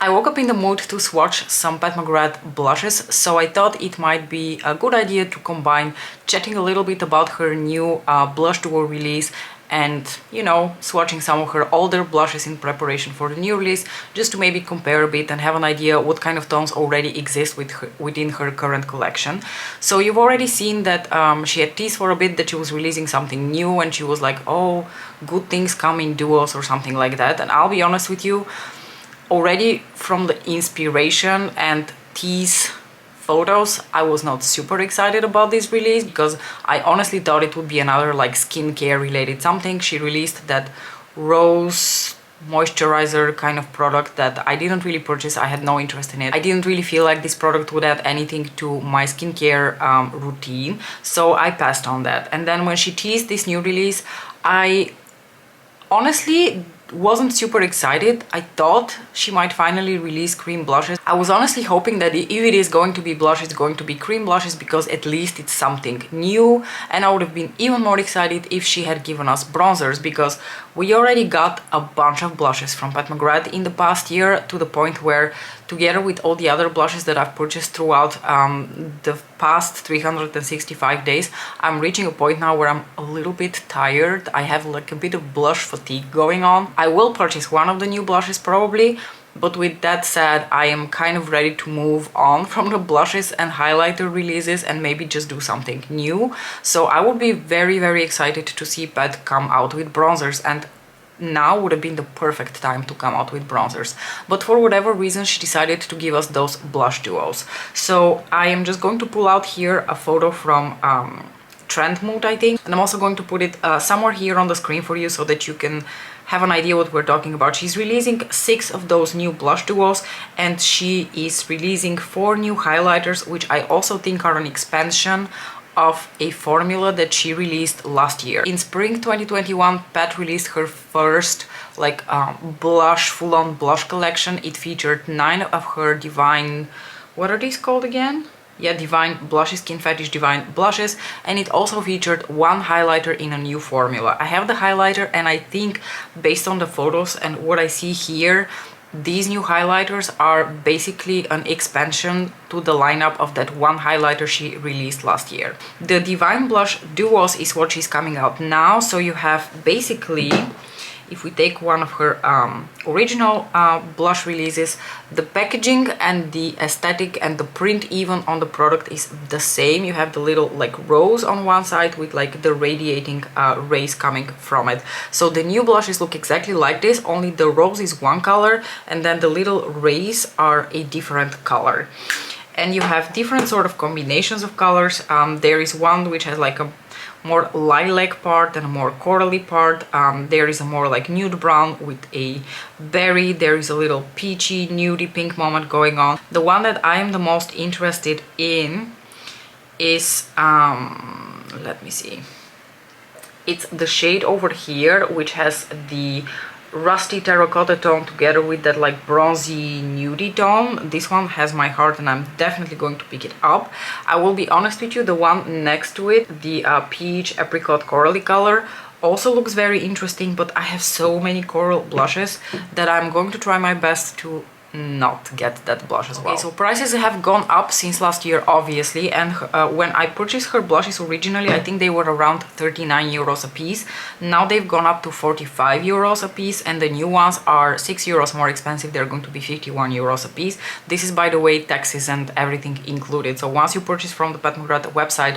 I woke up in the mood to swatch some Pat McGrath blushes, so I thought it might be a good idea to combine chatting a little bit about her new blush duo release and, you know, swatching some of her older blushes in preparation for the new release, just to maybe compare a bit and have an idea what kind of tones already exist within her current collection. So you've already seen that she had teased for a bit that she was releasing something new, and she was like, oh, good things come in duos or something like that. And I'll be honest with you, already from the inspiration and tease photos, I was not super excited about this release, because I honestly thought it would be another like skincare related something. She released that rose moisturizer kind of product that I didn't really purchase. I had no interest in it. I didn't really feel like this product would add anything to my skincare routine, so I passed on that. And then when she teased this new release, I honestly wasn't super excited. I thought she might finally release cream blushes. I was honestly hoping that if it is going to be blush, it's going to be cream blushes, because at least it's something new. And I would have been even more excited if she had given us bronzers, because we already got a bunch of blushes from Pat McGrath in the past year, to the point where, together with all the other blushes that I've purchased throughout the past 365 days, I'm reaching a point now where I'm a little bit tired. I have like a bit of blush fatigue going on. I will purchase one of the new blushes probably, but with that said, I am kind of ready to move on from the blushes and highlighter releases and maybe just do something new. So I would be very, very excited to see Pat come out with bronzers, and now would have been the perfect time to come out with bronzers. But for whatever reason, she decided to give us those blush duos. So I am just going to pull out here a photo from Trend Mood, I think, and I'm also going to put it somewhere here on the screen for you so that you can have an idea what we're talking about. She's releasing 6 of those new blush duos, and she is releasing 4 new highlighters, which I also think are an expansion of a formula that she released last year. In spring 2021, Pat released her first like blush, full-on blush collection. It featured 9 of her divine, what are these called again? Yeah, Divine Blushes, Skin Fetish Divine Blushes, and it also featured 1 highlighter in a new formula. I have the highlighter, and I think based on the photos and what I see here, these new highlighters are basically an expansion to the lineup of that 1 highlighter she released last year. The Divine Blush Duos is what she's coming out now, so you have basically, if we take one of her original blush releases, the packaging and the aesthetic and the print even on the product is the same. You have the little like rose on one side with like the radiating rays coming from it. So the new blushes look exactly like this, only the rose is one color and then the little rays are a different color. And you have different sort of combinations of colors. There is one which has like a more lilac part and a more corally part. There is a more like nude brown with a berry. There is a little peachy, nudie pink moment going on. The one that I am the most interested in is, let me see. It's the shade over here, which has the rusty terracotta tone together with that like bronzy nudie tone. This one has my heart and I'm definitely going to pick it up. I will be honest with you, the one next to it, the peach apricot corally color, also looks very interesting, but I have so many coral blushes that I'm going to try my best to not get that blush as well. Okay, so prices have gone up since last year, obviously, and when I purchased her blushes originally, I think they were around 39 euros a piece. Now they've gone up to 45 euros a piece, and the new ones are 6 euros more expensive. They're going to be 51 euros a piece. This is, by the way, taxes and everything included. So once you purchase from the Pat McGrath website,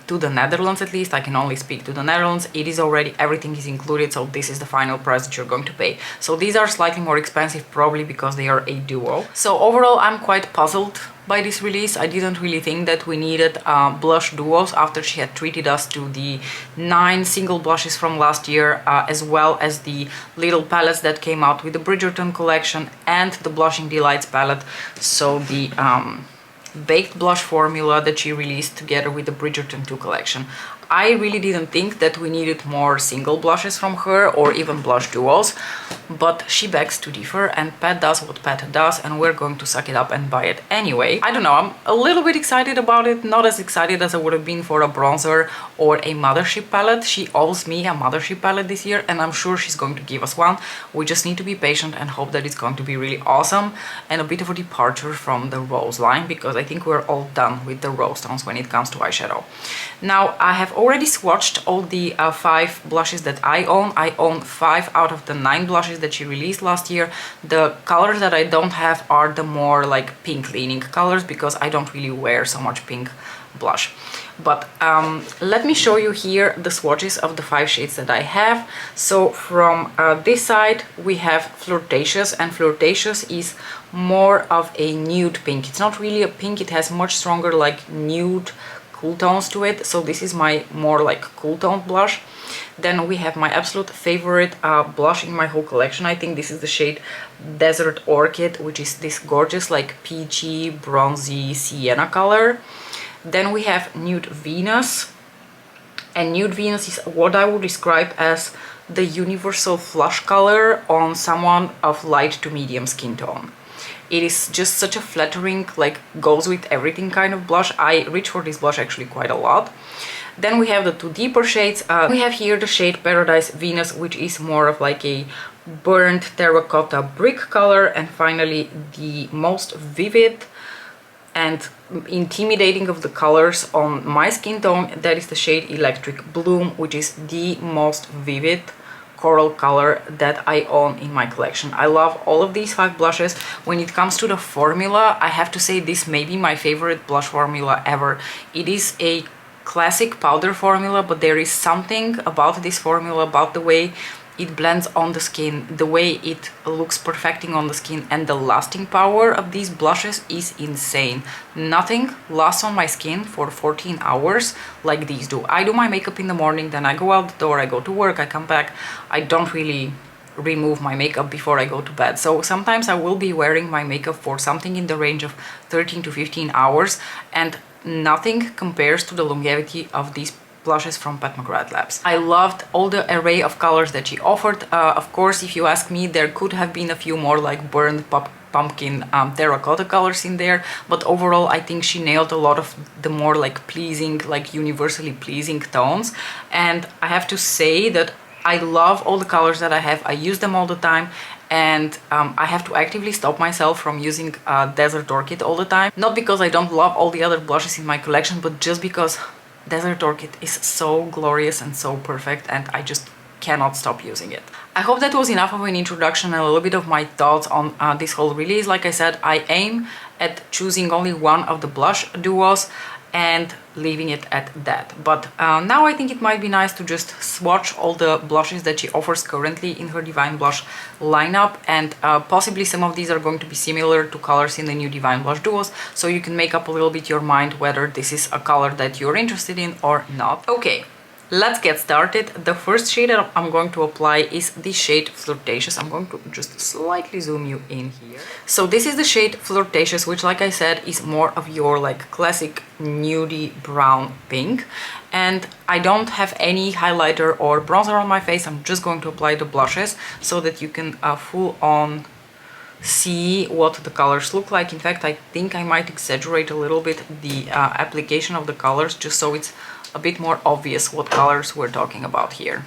to the Netherlands at least, I can only speak to the Netherlands, it is already, everything is included, so this is the final price that you're going to pay. So these are slightly more expensive, probably because they are a duo. So overall, I'm quite puzzled by this release. I didn't really think that we needed blush duos after she had treated us to the 9 single blushes from last year, as well as the little palettes that came out with the Bridgerton collection and the Blushing Delights palette. So the baked blush formula that she released together with the Bridgerton 2 collection. I really didn't think that we needed more single blushes from her or even blush duos, but she begs to differ, and Pat does what Pat does, and we're going to suck it up and buy it anyway. I don't know, I'm a little bit excited about it, not as excited as I would have been for a bronzer or a Mothership palette. She owes me a Mothership palette this year, and I'm sure she's going to give us one. We just need to be patient and hope that it's going to be really awesome and a bit of a departure from the rose line, because I think we're all done with the rose tones when it comes to eyeshadow. Now, I have already swatched all the 5 blushes that I own. I own 5 out of the 9 blushes that she released last year. The colors that I don't have are the more like pink leaning colors, because I don't really wear so much pink blush. But let me show you here the swatches of the 5 shades that I have. So from this side we have Fleurtatious, and Fleurtatious is more of a nude pink. It's not really a pink, it has much stronger like nude cool tones to it, so this is my more like cool toned blush. Then we have my absolute favorite blush in my whole collection. I think this is the shade Desert Orchid, which is this gorgeous like peachy bronzy sienna color. Then we have Nude Venus, and Nude Venus is what I would describe as the universal flush color on someone of light to medium skin tone. It is just such a flattering, like goes with everything kind of blush. I reach for this blush actually quite a lot. Then we have the 2 deeper shades. We have here the shade Paradise Venus, which is more of like a burnt terracotta brick color. And finally, the most vivid and intimidating of the colors on my skin tone, that is the shade Electric Bloom, which is the most vivid coral color that I own in my collection. I love all of these 5 blushes. When it comes to the formula, I have to say this may be my favorite blush formula ever. It is a classic powder formula, but there is something about this formula, about the way it blends on the skin, the way it looks perfecting on the skin, and the lasting power of these blushes is insane. Nothing lasts on my skin for 14 hours like these do. I do my makeup in the morning, then I go out the door, I go to work, I come back. I don't really remove my makeup before I go to bed. So sometimes I will be wearing my makeup for something in the range of 13 to 15 hours, and nothing compares to the longevity of these blushes from Pat McGrath Labs. I loved all the array of colors that she offered. Of course, if you ask me, there could have been a few more like burned pumpkin terracotta colors in there, but overall I think she nailed a lot of the more like pleasing, like universally pleasing tones. And I have to say that I love all the colors that I have. I use them all the time, and I have to actively stop myself from using Desert Orchid all the time. Not because I don't love all the other blushes in my collection, but just because Desert Orchid is so glorious and so perfect, and I just cannot stop using it. I hope that was enough of an introduction and a little bit of my thoughts on this whole release. Like I said, I aim at choosing only one of the blush duos and leaving it at that. But now I think it might be nice to just swatch all the blushes that she offers currently in her Divine Blush lineup, and possibly some of these are going to be similar to colors in the new Divine Blush duos, so you can make up a little bit your mind whether this is a color that you're interested in or not. Okay, let's get started. The first shade that I'm going to apply is the shade Fleurtatious. I'm going to just slightly zoom you in here. So this is the shade Fleurtatious, which, like I said, is more of your like classic nudie brown pink. And I don't have any highlighter or bronzer on my face. I'm just going to apply the blushes so that you can full on see what the colors look like. In fact, I think I might exaggerate a little bit the application of the colors, just so it's a bit more obvious what colors we're talking about here.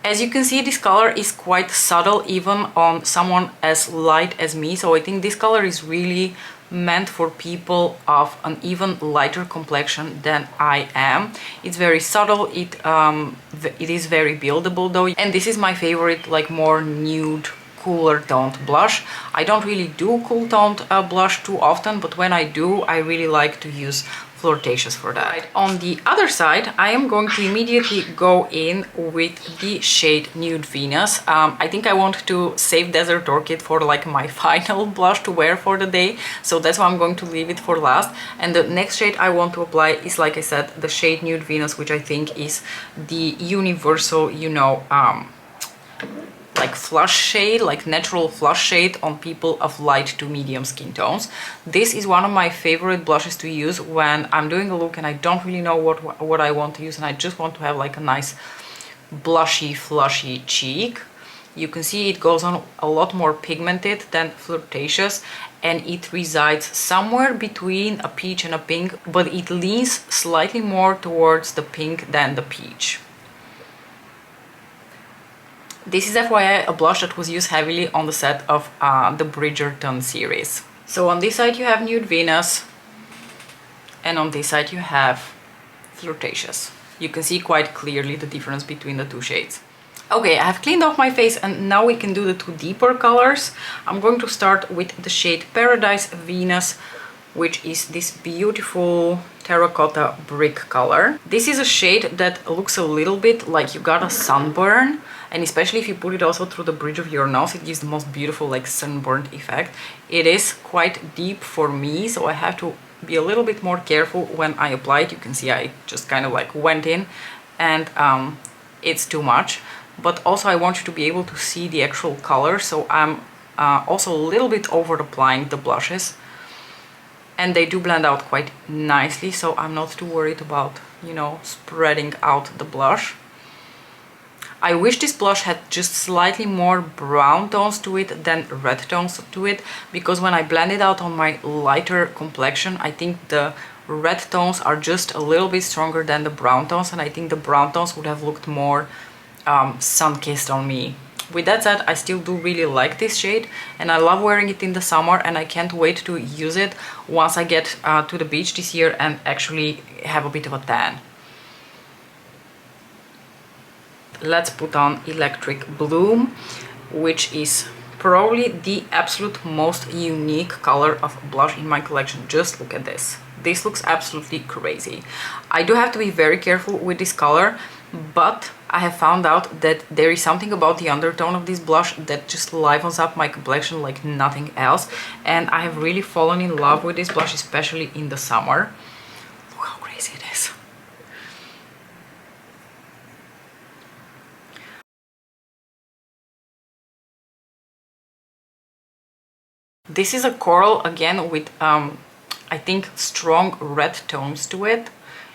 As you can see, this color is quite subtle even on someone as light as me, so I think this color is really meant for people of an even lighter complexion than I am. It's very subtle, it is very buildable though, and this is my favorite, like more nude, cooler toned blush. I don't really do cool toned blush too often, but when I do, I really like to use Fleurtatious for that. Right. On the other side, I am going to immediately go in with the shade Nude Venus. I think I want to save Desert Orchid for like my final blush to wear for the day, so that's why I'm going to leave it for last. And the next shade I want to apply is, like I said, the shade Nude Venus, which I think is the universal, you know, like flush shade, like natural flush shade on people of light to medium skin tones. This is one of my favorite blushes to use when I'm doing a look and I don't really know what I want to use, and I just want to have like a nice blushy, flushy cheek. You can see it goes on a lot more pigmented than Fleurtatious, and it resides somewhere between a peach and a pink, but it leans slightly more towards the pink than the peach. This is FYI a blush that was used heavily on the set of the Bridgerton series. So on this side you have Nude Venus, and on this side you have Fleurtatious. You can see quite clearly the difference between the two shades. Okay, I have cleaned off my face and now we can do the two deeper colors. I'm going to start with the shade Paradise Venus, which is this beautiful terracotta brick color. This is a shade that looks a little bit like you got a sunburn, and especially if you put it also through the bridge of your nose, it gives the most beautiful like sunburned effect. It is quite deep for me, so I have to be a little bit more careful when I apply it. You can see I just kind of like went in and it's too much. But also I want you to be able to see the actual color, so I'm also a little bit over applying the blushes, and they do blend out quite nicely, so I'm not too worried about, you know, spreading out the blush. I wish this blush had just slightly more brown tones to it than red tones to it, because when I blend it out on my lighter complexion, I think the red tones are just a little bit stronger than the brown tones, and I think the brown tones would have looked more sun-kissed on me. With that said, I still do really like this shade and I love wearing it in the summer, and I can't wait to use it once I get to the beach this year and actually have a bit of a tan. Let's put on Electric Bloom, which is probably the absolute most unique color of blush in my collection. Just look at this. This looks absolutely crazy. I do have to be very careful with this color, but I have found out that there is something about the undertone of this blush that just livens up my complexion like nothing else, and I have really fallen in love with this blush, especially in the summer. Look how crazy it is. This is a coral again with I think strong red tones to it.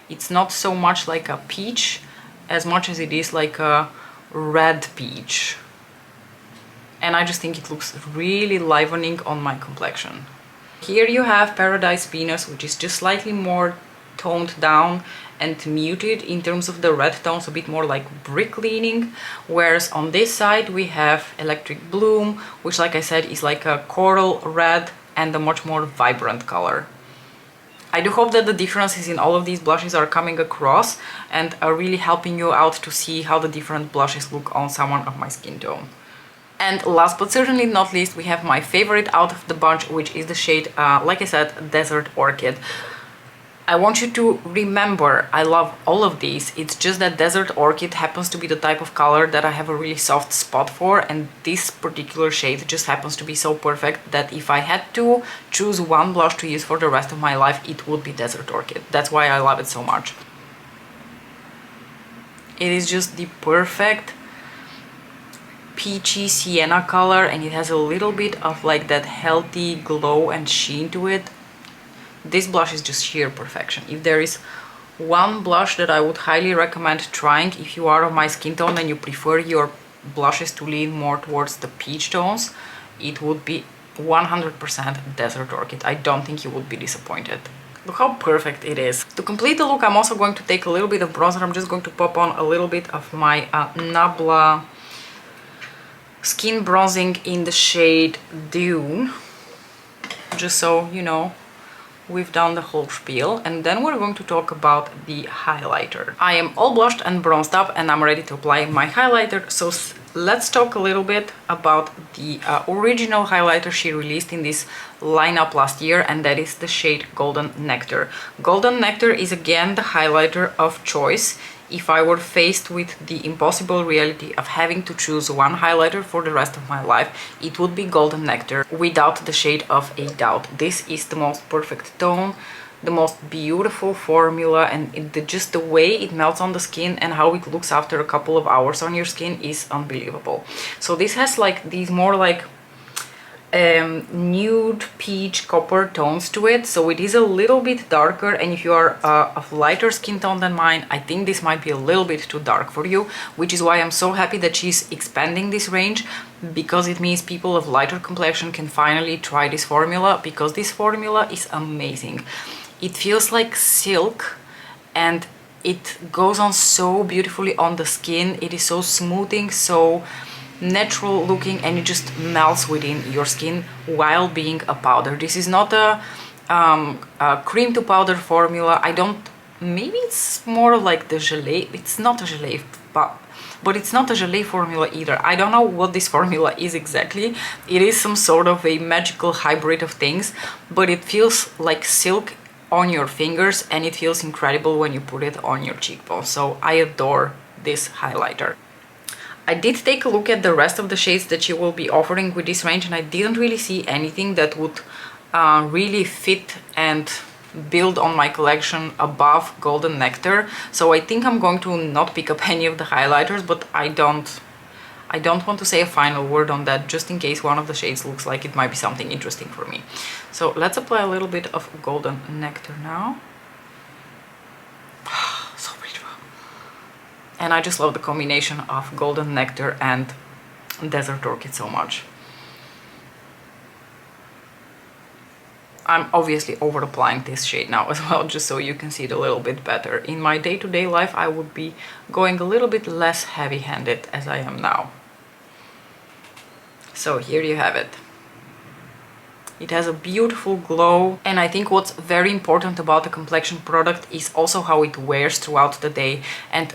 It's not so much like a peach as much as it is like a red peach, and I just think it looks really livening on my complexion. Here you have Paradise Venus, which is just slightly more toned down and muted in terms of the red tones, a bit more like brick leaning, whereas on this side we have Electric Bloom, which, like I said, is like a coral red and a much more vibrant color. I do hope that the differences in all of these blushes are coming across and are really helping you out to see how the different blushes look on someone of my skin tone. And last but certainly not least, we have my favorite out of the bunch, which is the shade, like I said, Desert Orchid. I want you to remember, I love all of these, it's just that Desert Orchid happens to be the type of color that I have a really soft spot for, and this particular shade just happens to be so perfect that if I had to choose one blush to use for the rest of my life, it would be Desert Orchid. That's why I love it so much. It is just the perfect peachy sienna color, and it has a little bit of like that healthy glow and sheen to it. This blush is just sheer perfection. If there is one blush that I would highly recommend trying if you are of my skin tone and you prefer your blushes to lean more towards the peach tones, it would be 100% Desert Orchid. I don't think you would be disappointed. Look how perfect it is. To complete the look, I'm also going to take a little bit of bronzer. I'm just going to pop on a little bit of my Nabla skin bronzing in the shade Dune, just so you know we've done the whole spiel, and then we're going to talk about the highlighter. I am all blushed and bronzed up and I'm ready to apply my highlighter, so let's talk a little bit about the original highlighter she released in this lineup last year, and that is the shade Golden Nectar. Golden Nectar is again the highlighter of choice if I were faced with the impossible reality of having to choose one highlighter for the rest of my life. It would be Golden Nectar, without the shade of a doubt. This is the most perfect tone the most beautiful formula, and just the way it melts on the skin and how it looks after a couple of hours on your skin is unbelievable. So this has like these more like nude peach copper tones to it, so it is a little bit darker, and if you are of lighter skin tone than mine, I think this might be a little bit too dark for you, which is why I'm so happy that she's expanding this range, because it means people of lighter complexion can finally try this formula, because this formula is amazing. It feels like silk and it goes on so beautifully on the skin. It is so smoothing, so natural looking, and it just melts within your skin while being a powder. This is not a cream to powder formula. I don't, maybe it's more like the gelée. It's not a gelée, but it's not a gelée formula either. I don't know what this formula is exactly. It is some sort of a magical hybrid of things, but it feels like silk on your fingers, and it feels incredible when you put it on your cheekbone. So I adore this highlighter. I did take a look at the rest of the shades that she will be offering with this range, and I didn't really see anything that would really fit and build on my collection above Golden Nectar. So I think I'm going to not pick up any of the highlighters, but I don't want to say a final word on that, just in case one of the shades looks like it might be something interesting for me. So let's apply a little bit of Golden Nectar now. And I just love the combination of Golden Nectar and Desert Orchid so much. I'm obviously over applying this shade now as well, just so you can see it a little bit better. In my day-to-day life, I would be going a little bit less heavy-handed as I am now. So here you have it. It has a beautiful glow, and I think what's very important about the complexion product is also how it wears throughout the day. And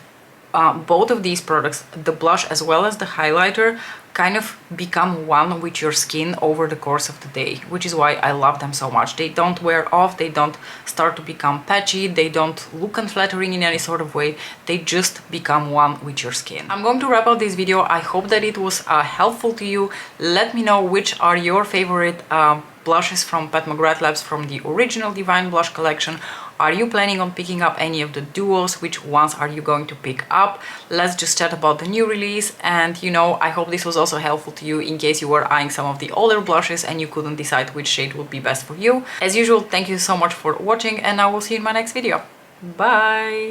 both of these products, the blush as well as the highlighter, kind of become one with your skin over the course of the day, which is why I love them so much. They don't wear off, they don't start to become patchy, they don't look unflattering in any sort of way, they just become one with your skin. I'm going to wrap up this video. I hope that it was helpful to you. Let me know which are your favorite blushes from Pat McGrath Labs from the original Divine Blush collection. Are you planning on picking up any of the duos? Which ones are you going to pick up? Let's just chat about the new release. And you know, I hope this was also helpful to you in case you were eyeing some of the older blushes and you couldn't decide which shade would be best for you. As usual, thank you so much for watching, and I will see you in my next video. Bye!